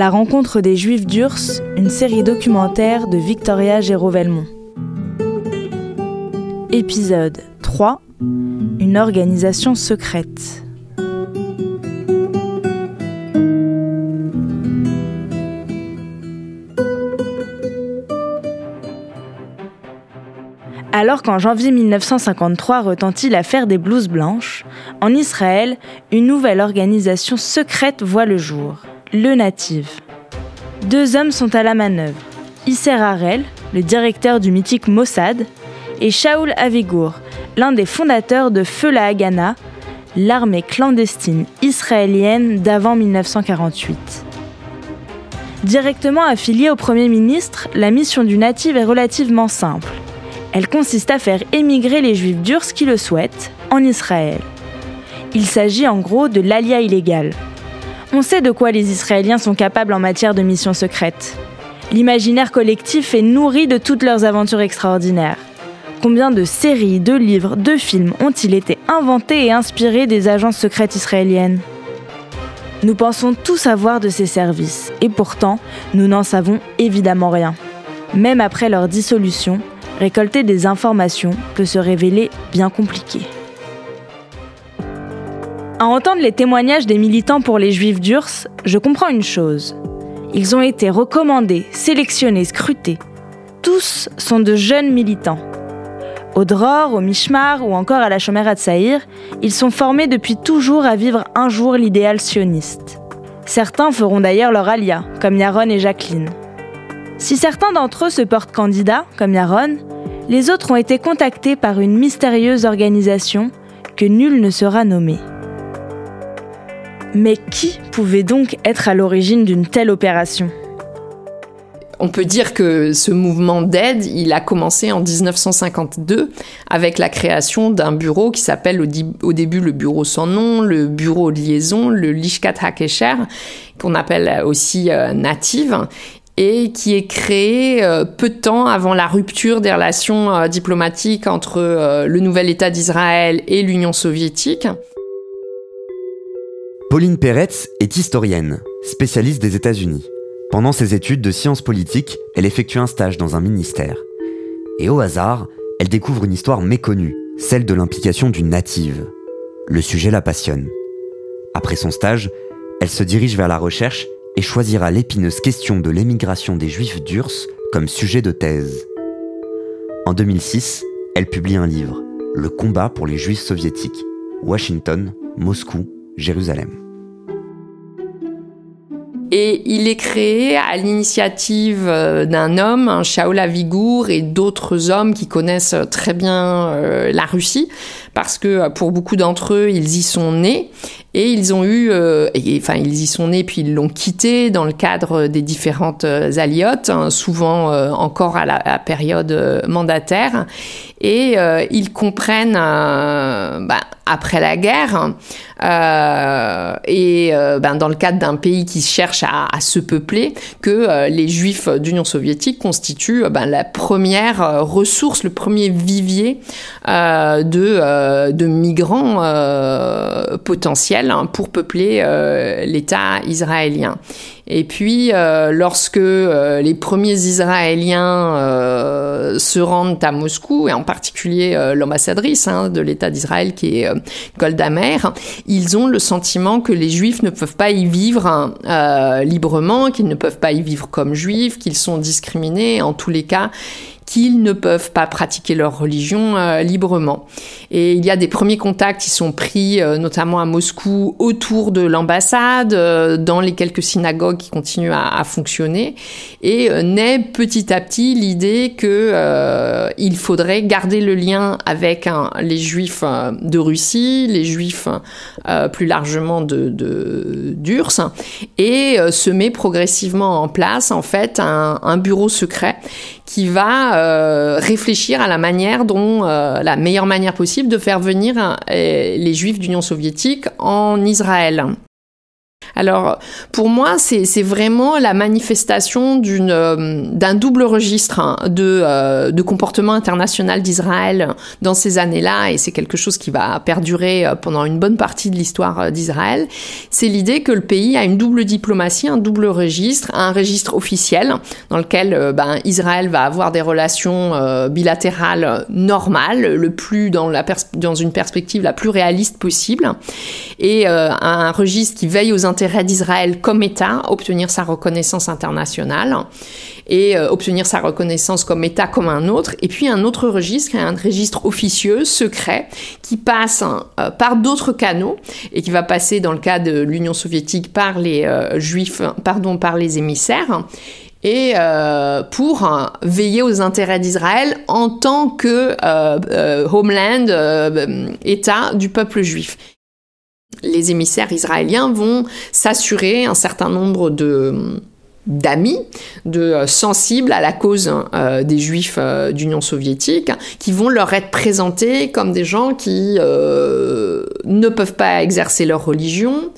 la rencontre des Juifs d'Urs, une série documentaire de Victoria Géraud-Velmont. Épisode 3. Une organisation secrète. Alors qu'en janvier 1953 retentit l'affaire des blouses blanches, en Israël, une nouvelle organisation secrète voit le jour, le Nativ. 2 hommes sont à la manœuvre, Isser Harel, le directeur du mythique Mossad, et Shaul Avigour, l'un des fondateurs de Feu la Haganah, l'armée clandestine israélienne d'avant 1948. Directement affiliée au Premier ministre, la mission du Nativ est relativement simple. Elle consiste à faire émigrer les Juifs d'Urs qui le souhaitent en Israël. Il s'agit en gros de l'alia illégal. On sait de quoi les Israéliens sont capables en matière de missions secrètes. L'imaginaire collectif est nourri de toutes leurs aventures extraordinaires. Combien de séries, de livres, de films ont-ils été inventés et inspirés des agences secrètes israéliennes ? Nous pensons tout savoir de ces services, et pourtant, nous n'en savons évidemment rien. Même après leur dissolution, récolter des informations peut se révéler bien compliqué. À entendre les témoignages des militants pour les Juifs d'Urs, je comprends une chose. Ils ont été recommandés, sélectionnés, scrutés. Tous sont de jeunes militants. Au Dror, au Mishmar ou encore à la Shomer HaTzaïr, ils sont formés depuis toujours à vivre un jour l'idéal sioniste. Certains feront d'ailleurs leur alia, comme Yaron et Jacqueline. Si certains d'entre eux se portent candidats, comme Yaron, les autres ont été contactés par une mystérieuse organisation que nul ne sera nommé. Mais qui pouvait donc être à l'origine d'une telle opération ? On peut dire que ce mouvement d'aide, il a commencé en 1952 avec la création d'un bureau qui s'appelle au début le bureau sans nom, le bureau de liaison, le Lishkat HaKesher, qu'on appelle aussi Nativ, et qui est créé peu de temps avant la rupture des relations diplomatiques entre le nouvel État d'Israël et l'Union soviétique. Pauline Peretz est historienne, spécialiste des États-Unis. Pendant ses études de sciences politiques, elle effectue un stage dans un ministère. Et au hasard, elle découvre une histoire méconnue, celle de l'implication du Nativ. Le sujet la passionne. Après son stage, elle se dirige vers la recherche et choisira l'épineuse question de l'émigration des Juifs d'Urs comme sujet de thèse. En 2006, elle publie un livre, Le combat pour les Juifs soviétiques, Washington, Moscou, Jérusalem. Et il est créé à l'initiative d'un homme, Shaul Avigour, et d'autres hommes qui connaissent très bien la Russie, parce que pour beaucoup d'entre eux, ils y sont nés. Et ils ont eu, ils y sont nés puis ils l'ont quitté dans le cadre des différentes aliotes, hein, souvent encore à la période mandataire. Et ils comprennent, après la guerre, dans le cadre d'un pays qui cherche à se peupler, que les Juifs d'Union soviétique constituent la première ressource, le premier vivier de migrants potentiels pour peupler l'État israélien. Et puis, lorsque les premiers Israéliens se rendent à Moscou, et en particulier l'ambassadrice de l'État d'Israël qui est Golda Meir, ils ont le sentiment que les Juifs ne peuvent pas y vivre librement, qu'ils ne peuvent pas y vivre comme Juifs, qu'ils sont discriminés, en tous les cas, qu'ils ne peuvent pas pratiquer leur religion librement. Et il y a des premiers contacts qui sont pris, notamment à Moscou, autour de l'ambassade, dans les quelques synagogues qui continuent à fonctionner, et naît petit à petit l'idée que il faudrait garder le lien avec les Juifs de Russie, les Juifs plus largement d'Urs, et se met progressivement en place en fait un bureau secret qui va réfléchir à la manière dont la meilleure manière possible de faire venir les Juifs d'Union soviétique en Israël. Alors, pour moi, c'est vraiment la manifestation d'un double registre de comportement international d'Israël dans ces années-là, et c'est quelque chose qui va perdurer pendant une bonne partie de l'histoire d'Israël. C'est l'idée que le pays a une double diplomatie, un double registre, un registre officiel dans lequel Israël va avoir des relations bilatérales normales, le plus dans une perspective la plus réaliste possible, et un registre qui veille aux intérêts d'Israël comme État, obtenir sa reconnaissance internationale et obtenir sa reconnaissance comme État comme un autre, et puis un autre registre, un registre officieux, secret, qui passe par d'autres canaux et qui va passer dans le cas de l'Union soviétique par les par les émissaires, et pour veiller aux intérêts d'Israël en tant que homeland, État du peuple juif. Les émissaires israéliens vont s'assurer un certain nombre d'amis, sensibles à la cause des Juifs d'Union soviétique, qui vont leur être présentés comme des gens qui ne peuvent pas exercer leur religion,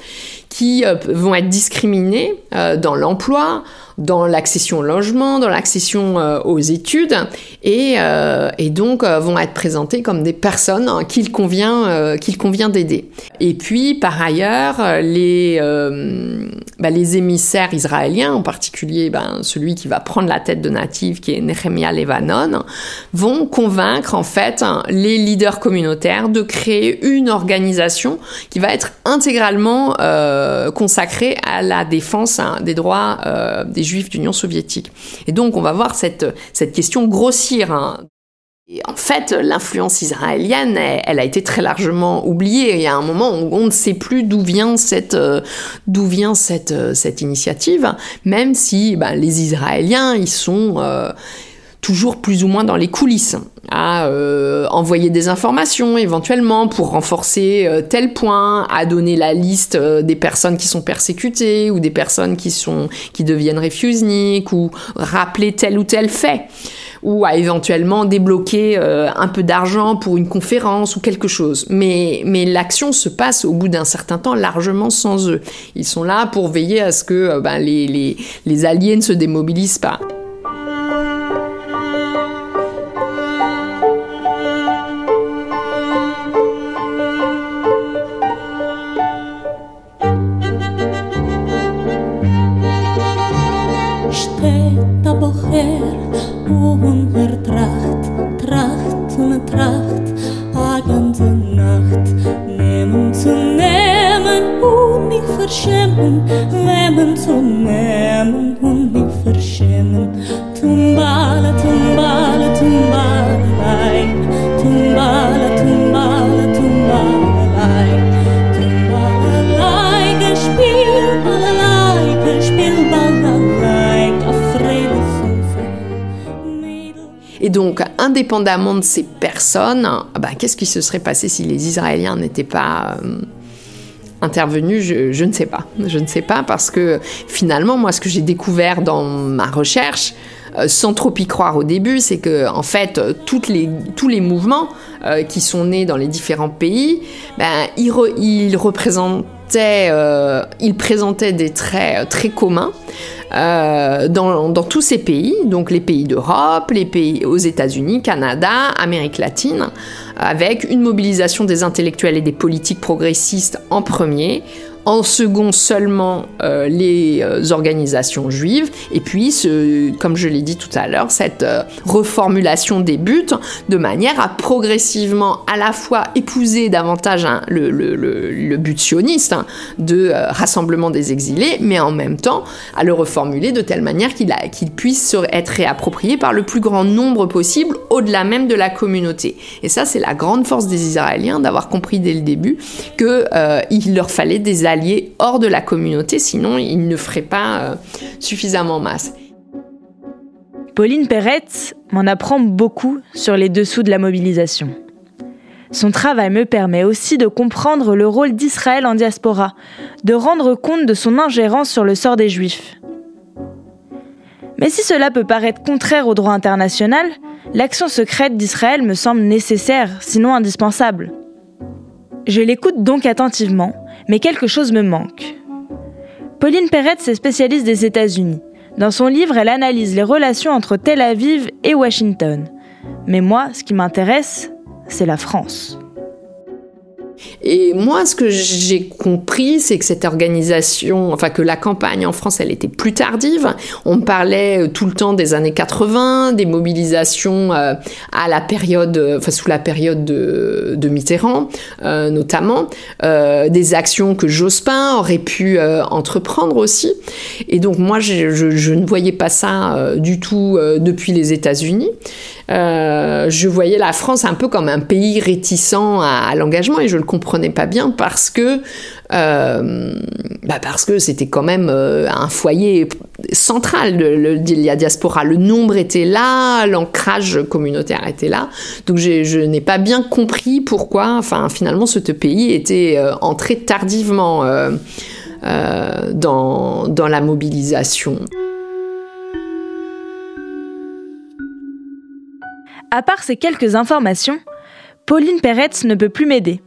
qui vont être discriminés dans l'emploi, dans l'accession au logement, dans l'accession aux études, et donc vont être présentés comme des personnes qu'il convient d'aider. Et puis, par ailleurs, les émissaires israéliens, en particulier celui qui va prendre la tête de Nativ, qui est Nehemia Levanon, vont convaincre en fait les leaders communautaires de créer une organisation qui va être intégralement consacrée à la défense des droits des Juifs d'Union soviétique. Et donc, on va voir cette question grossir. Et en fait, l'influence israélienne, elle a été très largement oubliée. Il y a un moment où on ne sait plus d'où vient cette initiative, même si les Israéliens, ils sont toujours plus ou moins dans les coulisses, à envoyer des informations éventuellement pour renforcer tel point, à donner la liste des personnes qui sont persécutées ou des personnes qui deviennent refuseniks, ou rappeler tel ou tel fait, ou à éventuellement débloquer un peu d'argent pour une conférence ou quelque chose. Mais l'action se passe au bout d'un certain temps largement sans eux. Ils sont là pour veiller à ce que les alliés ne se démobilisent pas. Et donc, indépendamment de ces personnes, qu'est-ce qui se serait passé si les Israéliens n'étaient pas intervenus? Je ne sais pas. Je ne sais pas, parce que finalement, moi, ce que j'ai découvert dans ma recherche, sans trop y croire au début, c'est que en fait, tous les mouvements qui sont nés dans les différents pays, ils présentaient des traits très communs dans tous ces pays, donc les pays d'Europe, les pays aux États-Unis, Canada, Amérique latine, avec une mobilisation des intellectuels et des politiques progressistes en premier, en second seulement les organisations juives, et puis, comme je l'ai dit tout à l'heure, cette reformulation des buts de manière à progressivement à la fois épouser davantage le but sioniste de rassemblement des exilés, mais en même temps à le reformuler de telle manière qu'il puisse être réapproprié par le plus grand nombre possible, au-delà même de la communauté. Et ça, c'est la grande force des Israéliens, d'avoir compris dès le début qu'il leur fallait des alliés hors de la communauté, sinon ils ne feraient pas suffisamment masse. Pauline Peretz m'en apprend beaucoup sur les dessous de la mobilisation. Son travail me permet aussi de comprendre le rôle d'Israël en diaspora, de rendre compte de son ingérence sur le sort des Juifs. Mais si cela peut paraître contraire au droit international, l'action secrète d'Israël me semble nécessaire, sinon indispensable. Je l'écoute donc attentivement, mais quelque chose me manque. Pauline Peretz est spécialiste des États-Unis. Dans son livre, elle analyse les relations entre Tel Aviv et Washington. Mais moi, ce qui m'intéresse, c'est la France. Et moi, ce que j'ai compris, c'est que cette organisation, enfin que la campagne en France, elle était plus tardive. On parlait tout le temps des années 80, des mobilisations à la période, enfin sous la période de Mitterrand, notamment, des actions que Jospin aurait pu entreprendre aussi. Et donc moi, je ne voyais pas ça du tout depuis les États-Unis. Je voyais la France un peu comme un pays réticent à l'engagement et je le comprenais pas bien parce que c'était quand même un foyer central de la diaspora. Le nombre était là, l'ancrage communautaire était là. Donc je n'ai pas bien compris pourquoi, finalement, ce pays était entré tardivement dans la mobilisation. À part ces quelques informations, Pauline Peretz ne peut plus m'aider.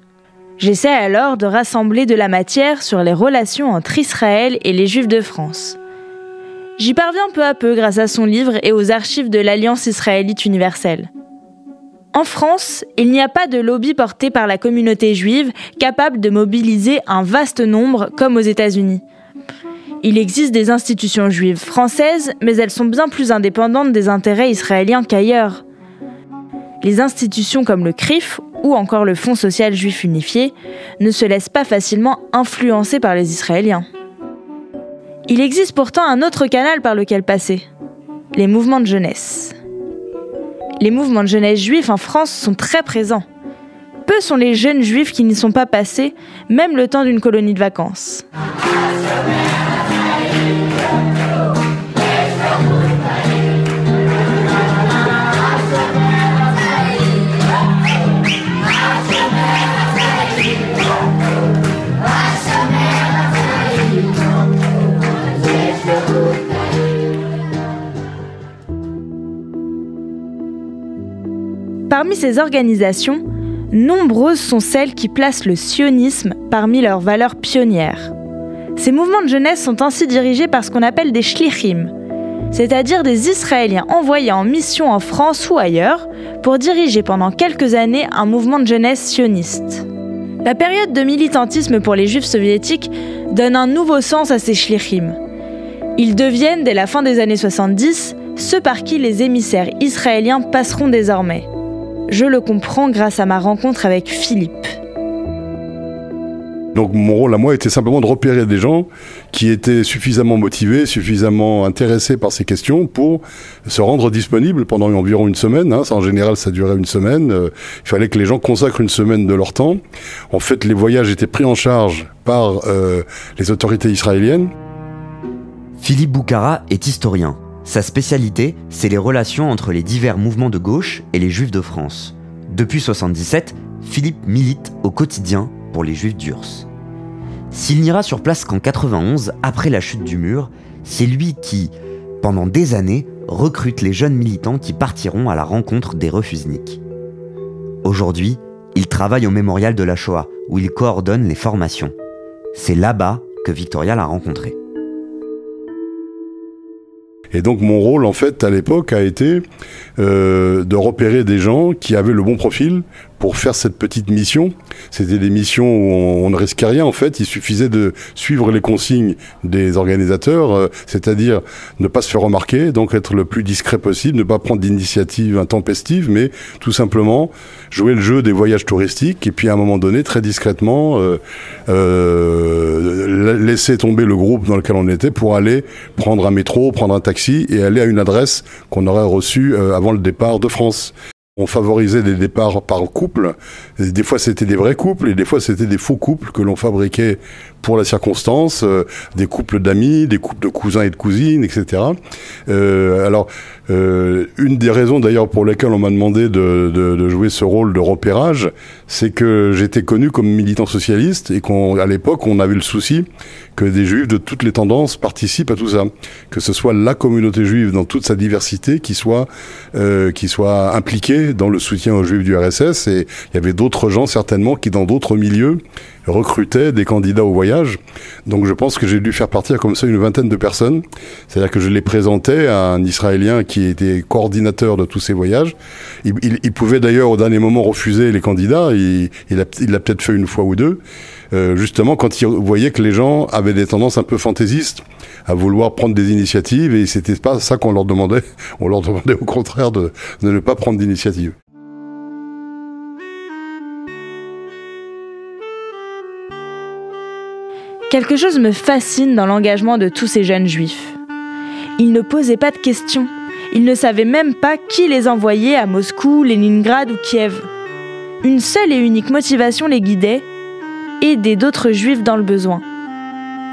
J'essaie alors de rassembler de la matière sur les relations entre Israël et les Juifs de France. J'y parviens peu à peu grâce à son livre et aux archives de l'Alliance israélite universelle. En France, il n'y a pas de lobby porté par la communauté juive capable de mobiliser un vaste nombre comme aux États-Unis. Il existe des institutions juives françaises, mais elles sont bien plus indépendantes des intérêts israéliens qu'ailleurs. Les institutions comme le CRIF ou encore le Fonds social juif unifié ne se laissent pas facilement influencer par les Israéliens. Il existe pourtant un autre canal par lequel passer, les mouvements de jeunesse. Les mouvements de jeunesse juifs en France sont très présents. Peu sont les jeunes juifs qui n'y sont pas passés, même le temps d'une colonie de vacances. Parmi ces organisations, nombreuses sont celles qui placent le sionisme parmi leurs valeurs pionnières. Ces mouvements de jeunesse sont ainsi dirigés par ce qu'on appelle des shlichim, c'est-à-dire des Israéliens envoyés en mission en France ou ailleurs pour diriger pendant quelques années un mouvement de jeunesse sioniste. La période de militantisme pour les Juifs soviétiques donne un nouveau sens à ces shlichim. Ils deviennent, dès la fin des années 70, ceux par qui les émissaires israéliens passeront désormais. Je le comprends grâce à ma rencontre avec Philippe. Donc mon rôle à moi était simplement de repérer des gens qui étaient suffisamment motivés, suffisamment intéressés par ces questions pour se rendre disponibles pendant environ une semaine. En général, ça durait une semaine. Il fallait que les gens consacrent une semaine de leur temps. En fait, les voyages étaient pris en charge par les autorités israéliennes. Philippe Boukhara est historien. Sa spécialité, c'est les relations entre les divers mouvements de gauche et les Juifs de France. Depuis 1977, Philippe milite au quotidien pour les Juifs d'Urs. S'il n'ira sur place qu'en 91, après la chute du mur, c'est lui qui, pendant des années, recrute les jeunes militants qui partiront à la rencontre des refusniks. Aujourd'hui, il travaille au mémorial de la Shoah, où il coordonne les formations. C'est là-bas que Victoria l'a rencontré. Et donc mon rôle, en fait, à l'époque, a été de repérer des gens qui avaient le bon profil pour faire cette petite mission. C'était des missions où on ne risquait rien, en fait. Il suffisait de suivre les consignes des organisateurs, c'est-à-dire ne pas se faire remarquer, donc être le plus discret possible, ne pas prendre d'initiative intempestive, mais tout simplement jouer le jeu des voyages touristiques et puis à un moment donné, très discrètement, laisser tomber le groupe dans lequel on était pour aller prendre un métro, prendre un taxi et aller à une adresse qu'on aurait reçue avant le départ de France. On favorisait des départs par couple. Et des fois, c'était des vrais couples et des fois, c'était des faux couples que l'on fabriquait pour la circonstance, des couples d'amis, des couples de cousins et de cousines, etc. Une des raisons d'ailleurs pour lesquelles on m'a demandé de jouer ce rôle de repérage, c'est que j'étais connu comme militant socialiste et qu'à l'époque, on avait le souci que des juifs de toutes les tendances participent à tout ça. Que ce soit la communauté juive dans toute sa diversité qui soit impliquée dans le soutien aux juifs du RSS. Et il y avait d'autres gens certainement qui, dans d'autres milieux, recrutait des candidats au voyage. Donc je pense que j'ai dû faire partir comme ça une vingtaine de personnes. C'est-à-dire que je les présentais à un Israélien qui était coordinateur de tous ces voyages. Il pouvait d'ailleurs au dernier moment refuser les candidats. Il l'a peut-être fait une fois ou deux. Justement quand il voyait que les gens avaient des tendances un peu fantaisistes à vouloir prendre des initiatives, et c'était pas ça qu'on leur demandait. On leur demandait au contraire de ne pas prendre d'initiative. Quelque chose me fascine dans l'engagement de tous ces jeunes juifs. Ils ne posaient pas de questions. Ils ne savaient même pas qui les envoyait à Moscou, Leningrad ou Kiev. Une seule et unique motivation les guidait: aider d'autres juifs dans le besoin.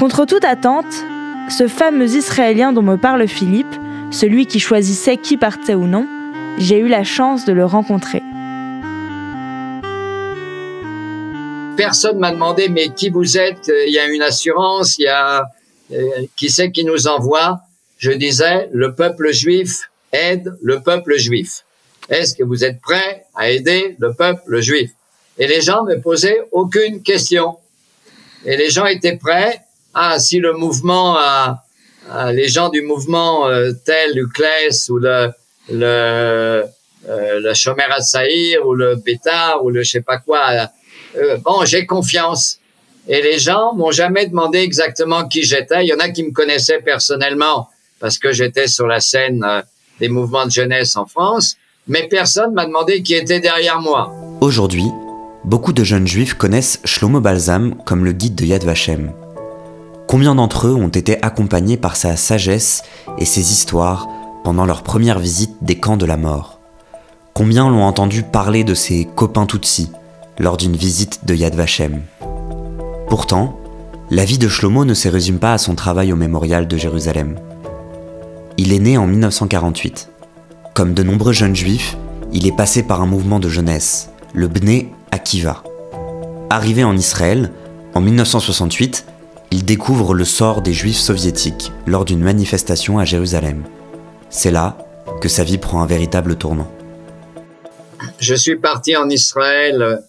Contre toute attente, ce fameux Israélien dont me parle Philippe, celui qui choisissait qui partait ou non, j'ai eu la chance de le rencontrer. Personne m'a demandé mais qui vous êtes, il y a une assurance, il y a qui c'est qui nous envoie. Je disais le peuple juif aide le peuple juif. Est-ce que vous êtes prêts à aider le peuple juif? Et les gens me posaient aucune question. Et les gens étaient prêts. Ah, si le mouvement les gens du mouvement tel l'UCLES ou le Shomer HaTzaïr ou le Bétar ou le je sais pas quoi, bon, j'ai confiance. Et les gens m'ont jamais demandé exactement qui j'étais. Il y en a qui me connaissaient personnellement parce que j'étais sur la scène des mouvements de jeunesse en France, mais personne m'a demandé qui était derrière moi. Aujourd'hui, beaucoup de jeunes juifs connaissent Shlomo Balsam comme le guide de Yad Vashem. Combien d'entre eux ont été accompagnés par sa sagesse et ses histoires pendant leur première visite des camps de la mort? Combien l'ont entendu parler de ses copains Tutsis lors d'une visite de Yad Vashem? Pourtant, la vie de Shlomo ne se résume pas à son travail au mémorial de Jérusalem. Il est né en 1948. Comme de nombreux jeunes juifs, il est passé par un mouvement de jeunesse, le Bnei Akiva. Arrivé en Israël, en 1968, il découvre le sort des juifs soviétiques lors d'une manifestation à Jérusalem. C'est là que sa vie prend un véritable tournant. Je suis parti en Israël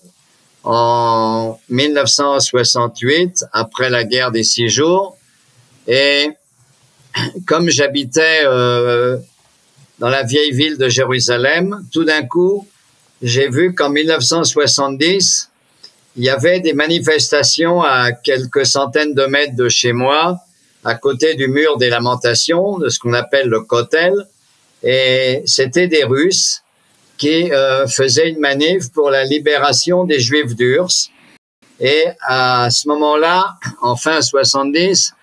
en 1968, après la guerre des 6 jours, et comme j'habitais dans la vieille ville de Jérusalem, tout d'un coup, j'ai vu qu'en 1970, il y avait des manifestations à quelques centaines de mètres de chez moi, à côté du mur des Lamentations, de ce qu'on appelle le Kotel, et c'était des Russes qui faisaient une manif pour la libération des Juifs d'Urs. Et à ce moment-là, en fin 70,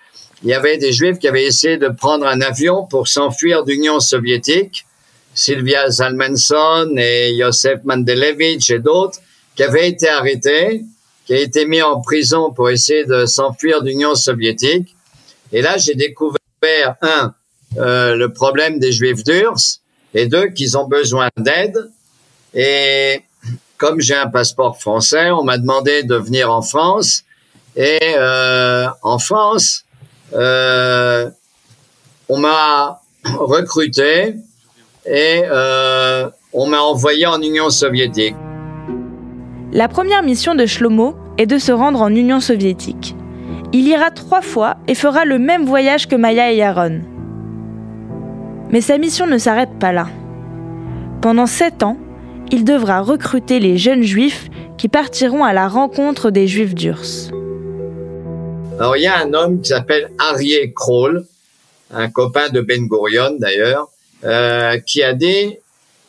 il y avait des Juifs qui avaient essayé de prendre un avion pour s'enfuir d'Union soviétique, Sylvia Zalmanson et Yosef Mandelevich et d'autres, qui avaient été arrêtés, qui avaient été mis en prison pour essayer de s'enfuir d'Union soviétique. Et là, j'ai découvert, le problème des Juifs d'Urs, et deux, qu'ils ont besoin d'aide. Et comme j'ai un passeport français, on m'a demandé de venir en France. Et en France, on m'a recruté et on m'a envoyé en Union soviétique. La première mission de Shlomo est de se rendre en Union soviétique. Il ira 3 fois et fera le même voyage que Maya et Aaron. Mais sa mission ne s'arrête pas là. Pendant 7 ans, il devra recruter les jeunes juifs qui partiront à la rencontre des juifs d'Urs. Alors, il y a un homme qui s'appelle Aryeh Kroll, un copain de Ben Gurion d'ailleurs, qui a dit,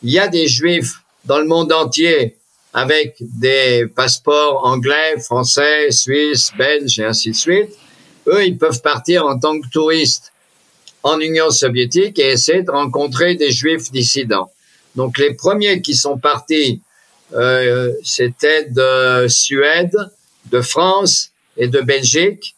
il y a des juifs dans le monde entier avec des passeports anglais, français, suisses, belges et ainsi de suite. Eux, ils peuvent partir en tant que touristes en Union soviétique et essayer de rencontrer des juifs dissidents. Donc, les premiers qui sont partis, c'était de Suède, de France et de Belgique.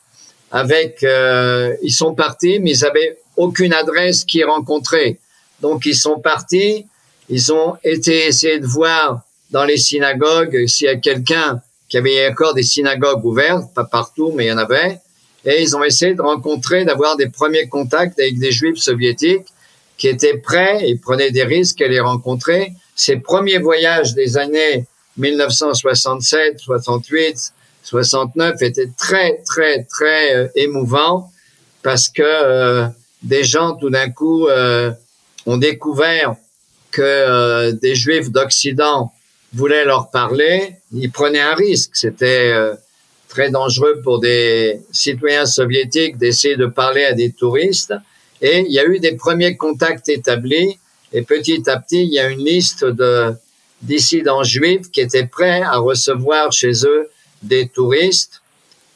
Ils sont partis, mais ils avaient aucune adresse qui rencontrer. Donc, ils sont partis, ils ont été essayer de voir dans les synagogues s'il y a quelqu'un qui avait encore des synagogues ouvertes, pas partout, mais il y en avait. Et ils ont essayé de rencontrer, d'avoir des premiers contacts avec des juifs soviétiques qui étaient prêts et prenaient des risques à les rencontrer. Ces premiers voyages des années 1967, 68, 69 était très, très, très émouvant parce que des gens, tout d'un coup, ont découvert que des Juifs d'Occident voulaient leur parler. Ils prenaient un risque. C'était très dangereux pour des citoyens soviétiques d'essayer de parler à des touristes. Et il y a eu des premiers contacts établis. Et petit à petit, il y a une liste de dissidents juifs qui étaient prêts à recevoir chez eux des touristes.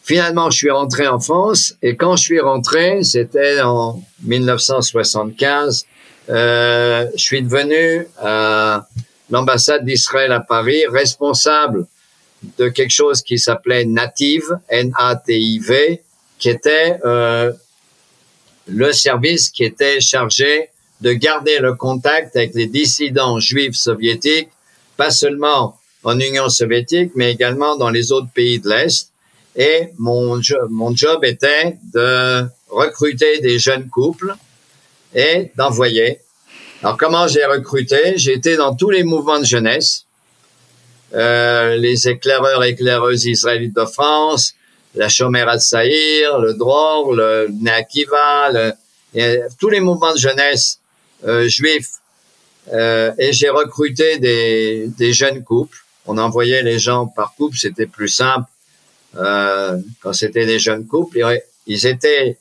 Finalement, je suis rentré en France et quand je suis rentré, c'était en 1975, je suis devenu à l'ambassade d'Israël à Paris responsable de quelque chose qui s'appelait Native, N-A-T-I-V, qui était le service qui était chargé de garder le contact avec les dissidents juifs soviétiques, pas seulement en Union soviétique, mais également dans les autres pays de l'Est. Et mon job était de recruter des jeunes couples et d'envoyer. Alors, comment j'ai recruté? J'ai été dans tous les mouvements de jeunesse, les éclaireurs, éclaireuses israélites de France, la Shomer Hatzair, le Dror, le Bnei Akiva, tous les mouvements de jeunesse juifs. Et j'ai recruté des jeunes couples. On envoyait les gens par couple, c'était plus simple quand c'était des jeunes couples. Ils étaient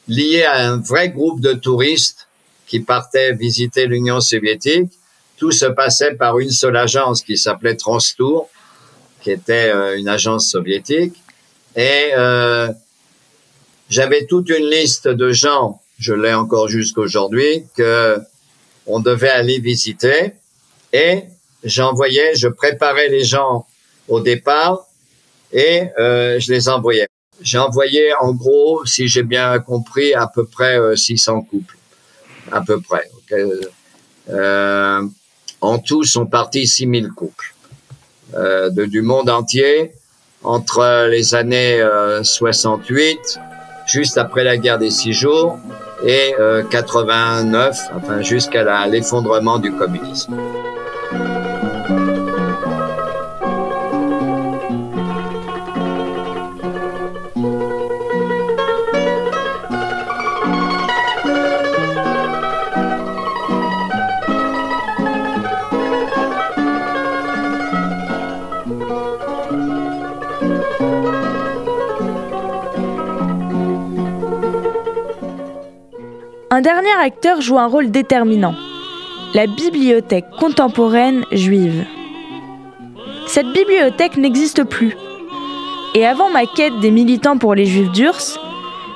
liés à un vrai groupe de touristes qui partaient visiter l'Union soviétique. Tout se passait par une seule agence qui s'appelait Transtour, qui était une agence soviétique. Et j'avais toute une liste de gens, je l'ai encore jusqu'aujourd'hui, que on devait aller visiter. Et je préparais les gens au départ et je les envoyais. J'ai envoyé en gros, si j'ai bien compris, à peu près 600 couples. À peu près. Okay. En tout, sont partis 6000 couples du monde entier entre les années 68, juste après la guerre des 6 jours, et 89, enfin jusqu'à l'effondrement du communisme. Un dernier acteur joue un rôle déterminant, la bibliothèque contemporaine juive. Cette bibliothèque n'existe plus. Et avant ma quête des militants pour les Juifs d'Urs,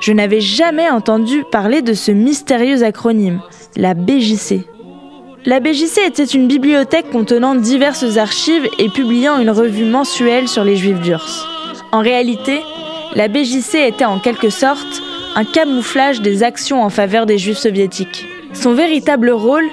je n'avais jamais entendu parler de ce mystérieux acronyme, la BJC. La BJC était une bibliothèque contenant diverses archives et publiant une revue mensuelle sur les Juifs d'Urs. En réalité, la BJC était en quelque sorte un camouflage des actions en faveur des Juifs soviétiques. Son véritable rôle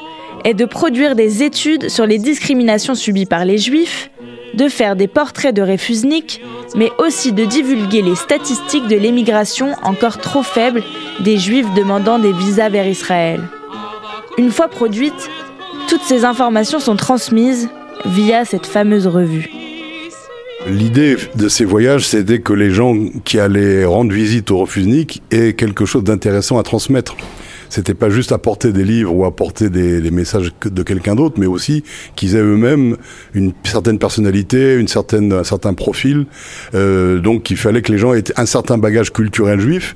est de produire des études sur les discriminations subies par les Juifs, de faire des portraits de réfusniks, mais aussi de divulguer les statistiques de l'émigration encore trop faible des Juifs demandant des visas vers Israël. Une fois produites, toutes ces informations sont transmises via cette fameuse revue. L'idée de ces voyages, c'était que les gens qui allaient rendre visite aux réfusniks aient quelque chose d'intéressant à transmettre. C'était pas juste apporter des livres ou apporter des messages de quelqu'un d'autre, mais aussi qu'ils aient eux-mêmes une certaine personnalité, un certain profil. Donc il fallait que les gens aient un certain bagage culturel juif.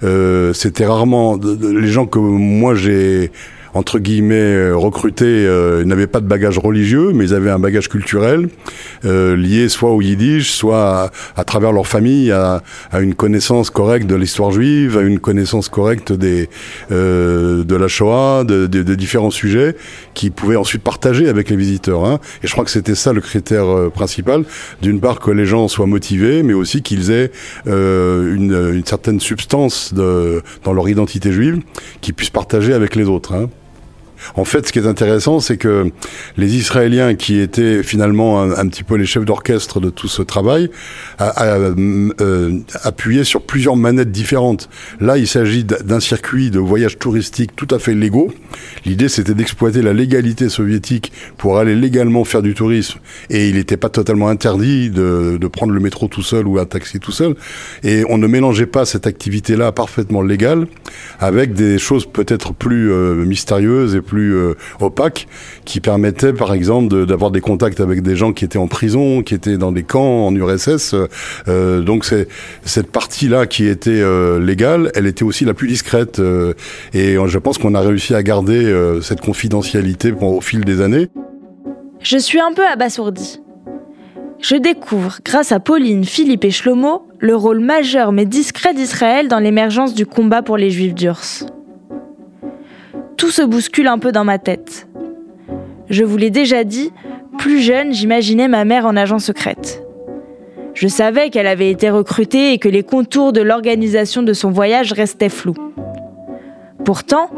C'était rarement les gens que moi j'ai entre guillemets recrutés n'avaient pas de bagage religieux, mais ils avaient un bagage culturel lié soit au yiddish, soit à travers leur famille à une connaissance correcte de l'histoire juive, à une connaissance correcte de la Shoah, de différents sujets qu'ils pouvaient ensuite partager avec les visiteurs. Hein. Et je crois que c'était ça le critère principal. D'une part que les gens soient motivés, mais aussi qu'ils aient une certaine substance dans leur identité juive qu'ils puissent partager avec les autres. Hein. En fait, ce qui est intéressant, c'est que les Israéliens, qui étaient finalement un petit peu les chefs d'orchestre de tout ce travail, appuyaient sur plusieurs manettes différentes. Là, il s'agit d'un circuit de voyage touristique tout à fait légaux. L'idée, c'était d'exploiter la légalité soviétique pour aller légalement faire du tourisme. Et il n'était pas totalement interdit de prendre le métro tout seul ou un taxi tout seul. Et on ne mélangeait pas cette activité-là parfaitement légale avec des choses peut-être plus mystérieuses et plus opaques, qui permettaient par exemple d'avoir des contacts avec des gens qui étaient en prison, qui étaient dans des camps en URSS. Donc c'est cette partie-là qui était légale, elle était aussi la plus discrète. Et je pense qu'on a réussi à garder cette confidentialité au fil des années. Je suis un peu abasourdie. Je découvre, grâce à Pauline, Philippe et Shlomo, le rôle majeur mais discret d'Israël dans l'émergence du combat pour les Juifs d'Urs. Tout se bouscule un peu dans ma tête. Je vous l'ai déjà dit, plus jeune, j'imaginais ma mère en agent secrète. Je savais qu'elle avait été recrutée et que les contours de l'organisation de son voyage restaient flous. Pourtant,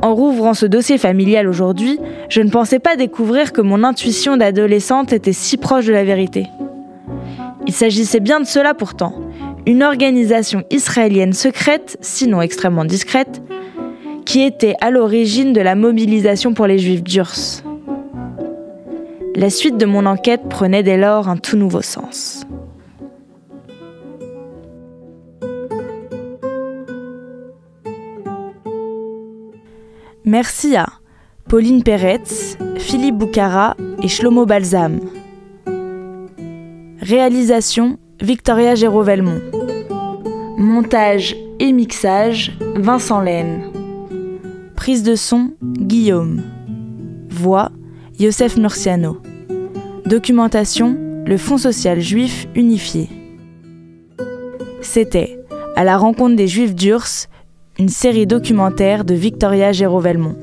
en rouvrant ce dossier familial aujourd'hui, je ne pensais pas découvrir que mon intuition d'adolescente était si proche de la vérité. Il s'agissait bien de cela pourtant, une organisation israélienne secrète, sinon extrêmement discrète, qui était à l'origine de la mobilisation pour les Juifs d'Urs. La suite de mon enquête prenait dès lors un tout nouveau sens. Merci à Pauline Peretz, Philippe Boukhara et Shlomo Balsam. Réalisation Victoria Géraud-Velmont. Montage et mixage Vincent Laine. Prise de son Guillaume. Voix Youssef Murciano. Documentation le Fonds social juif unifié. C'était À la rencontre des Juifs d'Urs, une série documentaire de Victoria Géraud-Velmont.